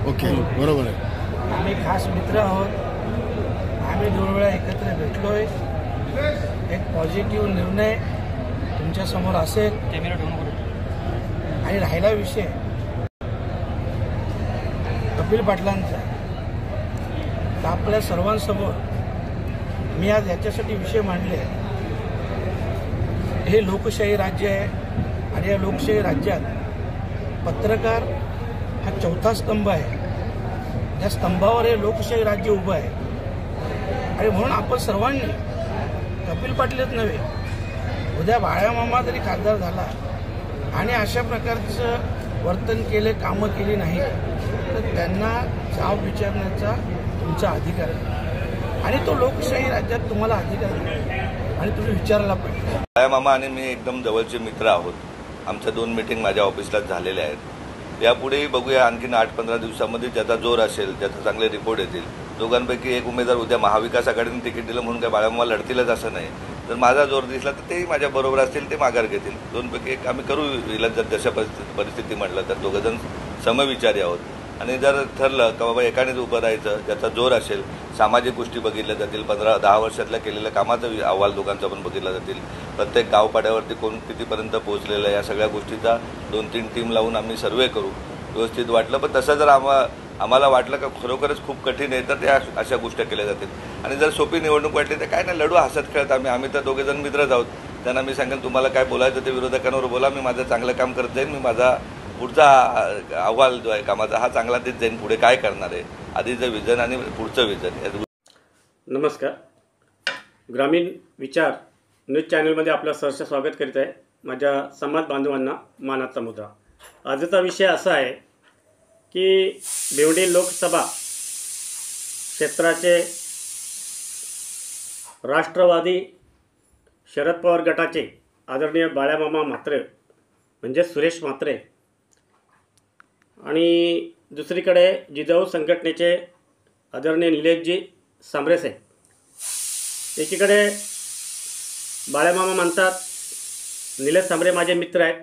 Okay, बरोबर आहे. आम्ही खास मित्र आहोत. आम्ही 2 वेळा एकत्र भेटलोय. एक पॉझिटिव्ह निर्णय तुमच्यासमोर असेल. आणि राहिला विषय कपिल पाटलांचा, तर आपल्या सर्वांसमोर मी आज याच्यासाठी विषय मांडले. हे लोकशाही राज्य आहे आणि या लोकशाही राज्यात पत्रकार हा चौथा स्तंभ आहे. त्या स्तंभावर हे लोकशाही राज्य उभं आहे. आणि म्हणून आपण सर्वांनी कपिल पाटीलच नव्हे, उद्या बाळामामा जरी खासदार झाला आणि अशा प्रकारचं वर्तन केले, कामं केली नाही, तर त्यांना जाब विचारण्याचा तुमचा अधिकार आहे. आणि तो लोकशाही राज्यात तुम्हाला अधिकार आहे आणि तुम्ही विचारला पाहिजे. बाळामामा आणि मी एकदम जवळचे मित्र आहोत. आमच्या 2 मीटिंग माझ्या ऑफिसलाच झालेल्या आहेत. यापुढेही बघूया, आणखीन 8-15 दिवसामध्ये ज्याचा जोर असेल, ज्याचा चांगले रिपोर्ट येतील, दोघांपैकी एक उमेदवार उद्या महाविकास आघाडीने तिकीट दिलं म्हणून काय बाळामामा लढतीलच असं नाही. जर माझा जोर दिसला तर तेही माझ्या बरोबर असतील, ते माघार घेतील. 2पैकी एक आम्ही करू. जर जशा परिस्थिती म्हटलं तर दोघंजण समविचारी आहोत. आणि जर ठरलं का बाबा एकानेच उभं राहायचं, ज्याचा जोर असेल, सामाजिक गोष्टी बघितल्या जातील, 15-10 वर्षातल्या केलेल्या कामाचा अहवाल दोघांचा पण बघितला जातील, प्रत्येक गावपाड्यावरती कोण कितीपर्यंत पोहोचलेलं आहे, या सगळ्या गोष्टीचा 2-3 टीम लावून आम्ही सर्वे करू. व्यवस्थित वाटलं, पण तसं जर आम्हाला वाटलं का खरोखरच खूप कठीण आहे, तर त्या अशा गोष्टी केल्या जातील. आणि जर सोपी निवडणूक वाटली तर काय नाही, लढू हसत खेळत. आम्ही तर दोघेजण मित्रच आहोत. त्यांना मी सांगेन तुम्हाला काय बोलायचं ते विरोधकांवर बोला, मी माझं चांगलं काम करत जाईन. मी माझा पुढचा अहवाल जो आहे कामाचा हा चांगला देत जाईन. पुढे काय करणार आहे, आधीचं विजन आणि पुढचं विजन. नमस्कार. ग्रामीण विचार न्यूज चॅनलमध्ये आपलं सहर्ष स्वागत करीत आहे. माझ्या समाज बांधवांना मानाचा मुद्दा. आजचा विषय असा आहे की भिवंडी लोकसभा क्षेत्राचे राष्ट्रवादी शरद पवार गटाचे आदरणीय बाळामामा म्हात्रे म्हणजे सुरेश म्हात्रे आणि दुसरीकडे जिजाऊ संघटनेचे आदरणीय निलेशजी सांबरे साहेब. एकीकडे बाळामामा म्हणतात निलेश सांबरे माझे मित्र आहेत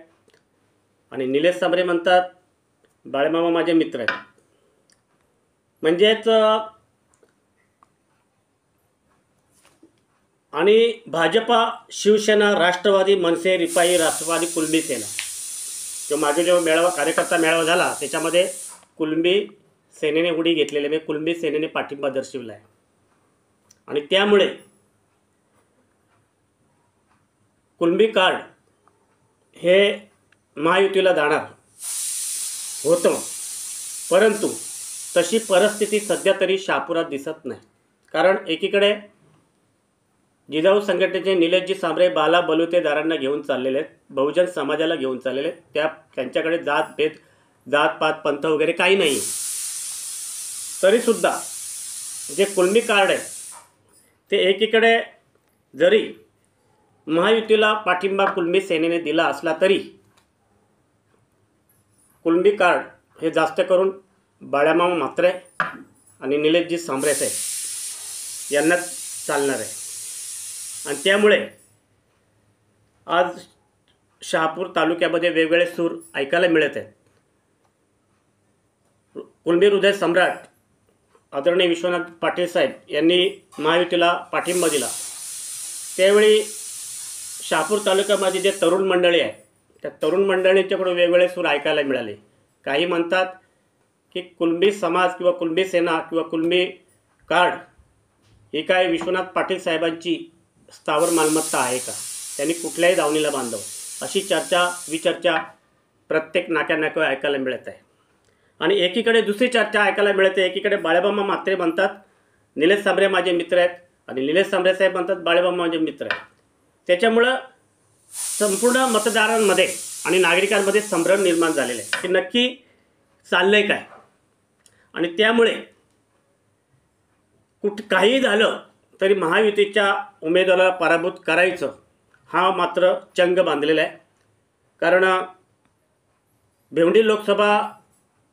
आणि निलेश सांबरे म्हणतात बाळामामा माझे मित्र आहेत. म्हणजेच आणि भाजपा, शिवसेना, राष्ट्रवादी, मनसे, रिपाई, राष्ट्रवादी, कुलबी सेना, जो मागे जो कार्यकर्ता मेळावा झाला त्याच्यामध्ये कुलबी सेनेने उडी घेतलेली, म्हणजे कुलबी सेनेने पाठिंबा दर्शविला आहे. आणि त्यामुळे कुलबी कार्ड हे महायुतीला जाणार होतं, परंतु तशी परिस्थिती सध्या तरी शहापुरात दिसत नाही. कारण एकीकडे जिजाऊ संघटनेचे निलेशजी सांबरे बाला बलुतेदारांना घेऊन चाललेले आहेत, बहुजन समाजाला घेऊन चाललेले आहेत. त्यांच्याकडे जात-पात, पंथ वगैरे काही नाही. तरीसुद्धा जे कुलबी कार्ड आहे ते एकीकडे जरी महायुतीला पाठिंबा कुलबी सेनेने दिला असला तरी कुलबी कार्ड हे जास्त करून बाळामामा म्हात्रे आणि निलेशजी सांबरे साहेब यांनाच चालणार आहे. आणि त्यामुळे आज शहापूर तालुक्यामध्ये वेगवेगळे सूर ऐकायला मिळत आहेत. कुलबी हृदय सम्राट आदरणीय विश्वनाथ पाटील साहेब यांनी महायुतीला पाठिंबा दिला. त्यावेळी शहापूर तालुक्यामध्ये जे तरुण मंडळी आहे त्या तरुण मंडळींच्याकडून वेगवेगळे सूर ऐकायला मिळाले. काही म्हणतात की कुलबी समाज किंवा कुलबी सेना किंवा कुलबी कार्ड ही काय विश्वनाथ पाटील साहेबांची स्थावर मालमत्ता आहे का, त्यांनी कुठल्याही दावणीला बांधावं, अशी विचर्चा प्रत्येक नाक्यावर ऐकायला मिळत आहे. आणि एकीकडे दुसरी चर्चा ऐकायला मिळते. एकीकडे बाळामामा म्हात्रे म्हणतात निलेश सांबरे माझे मित्र आहेत आणि निलेश सांबरे साहेब म्हणतात बाळामामा माझे मित्र आहेत. त्याच्यामुळं संपूर्ण मतदारांमध्ये आणि नागरिकांमध्ये संभ्रम निर्माण झालेला आहे की नक्की चाललंय काय. आणि त्यामुळे काहीही झालं तरी महायुतीच्या उमेदवाराला पराभूत करायचं हा मात्र चंग बांधलेला आहे. कारण भिवंडी लोकसभा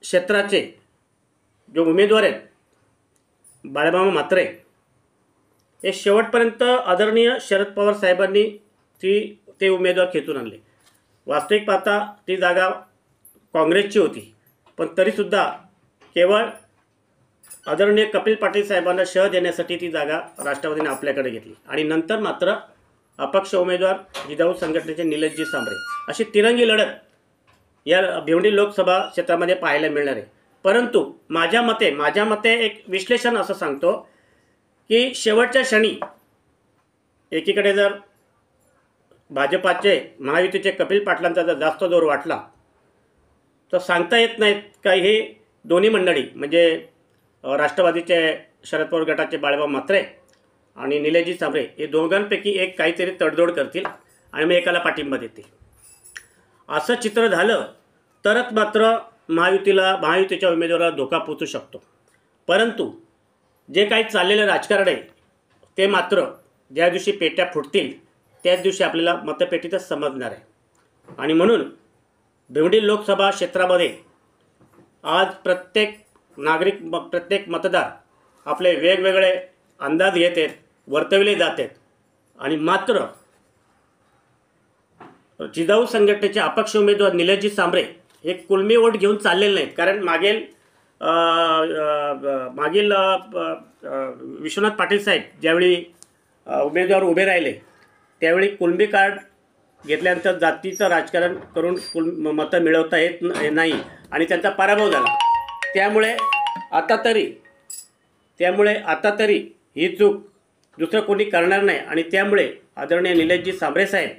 क्षेत्राचे जो उमेदवार आहेत बाळामामा म्हात्रे हे शेवटपर्यंत आदरणीय शरद पवार साहेबांनी ते उमेदवार खेचून आणले. वास्तविक पाहता ती जागा काँग्रेसची होती, पण तरीसुद्धा केवळ आदरणीय कपिल पाटील साहेबांना शह देण्यासाठी ती जागा राष्ट्रवादीने आपल्याकडे घेतली आणि नंतर मात्र अपक्ष उमेदवार जिजाऊ संघटनेचे निलेशजी सांबरे अशी तिरंगी लढत या भिवंडी लोकसभा क्षेत्रामध्ये पाहायला मिळणार आहे. परंतु माझ्या मते एक विश्लेषण असं सांगतो की शेवटच्या क्षणी एकीकडे जर भाजपाचे महायुतीचे कपिल पाटलांचा जर जास्त जोर वाटला तर सांगता येत नाहीत का हे दोन्ही मंडळी म्हणजे राष्ट्रवादीचे शरद पवार गटाचे बाळाभाऊ म्हात्रे आणि निलेशजी सांबरे हे दोघांपैकी एक काहीतरी तडजोड करतील आणि मग एकाला पाठिंबा देतील. असं चित्र झालं तरच मात्र महायुतीच्या उमेदवाराला धोका पोचू शकतो. परंतु जे काही चाललेलं राजकारण आहे ते मात्र ज्या दिवशी पेट्या फुटतील त्याच दिवशी आपल्याला मतपेटीतच समजणार आहे. आणि म्हणून भिवंडी लोकसभा क्षेत्रामध्ये आज प्रत्येक नागरिक प्रत्येक मतदार आपले वेगवेगळे अंदाज घेत आहेत, वर्तविले जात आहेत आणि मात्र जिजाऊ संघटनेचे अपक्ष उमेदवार निलेशजी सांबरे हे कुळमी वोट घेऊन चाललेले नाहीत. कारण मागील विश्वनाथ पाटील साहेब ज्यावेळी उमेदवार उभे राहिले त्यावेळी कुळमी कार्ड घेतल्यानंतर जातीचं राजकारण करून मतं मिळवता येत नाही आणि त्यांचा पराभव झाला. त्यामुळे आता तरी ही चूक दुसरं कोणी करणार नाही आणि त्यामुळे आदरणीय निलेशजी सांबरे साहेब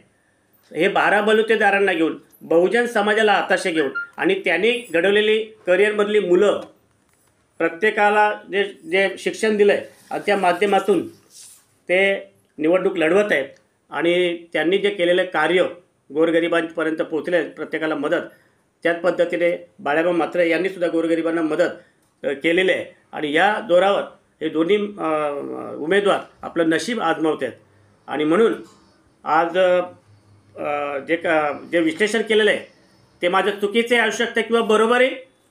हे 12 बलुतेदारांना घेऊन बहुजन समाजाला हाताशी घेऊन आणि त्यांनी घडवलेली करिअरमधली मुलं प्रत्येकाला जे शिक्षण दिलं आहे आणि त्या माध्यमातून ते निवडणूक लढवत आहेत आणि त्यांनी जे केलेलं कार्य गोरगरिबांपर्यंत पोहोचले प्रत्येकाला मदत त्याच पद्धतीने बाळाभाऊ म्हात्रे यांनीसुद्धा गोरगरिबांना मदत केलेली आहे आणि या जोरावर हे दोन्ही उमेदवार आपलं नशीब आजमावत आहेत. आणि म्हणून आज जे विश्लेषण केलेलं आहे ते माझं चुकीचे असू शकतं किंवा बरोबरही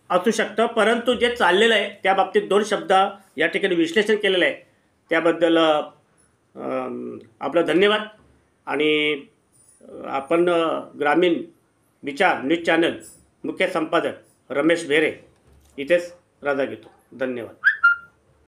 असू शकतं. परंतु जे चाललेलं आहे त्या बाबतीत 2 शब्द या ठिकाणी विश्लेषण केलेलं आहे त्याबद्दल आपलं धन्यवाद. आणि आपण ग्रामीण विचार न्यूज चॅनल मुख्य संपादक रमेश भेरे इथेच रजा घेतो. धन्यवाद.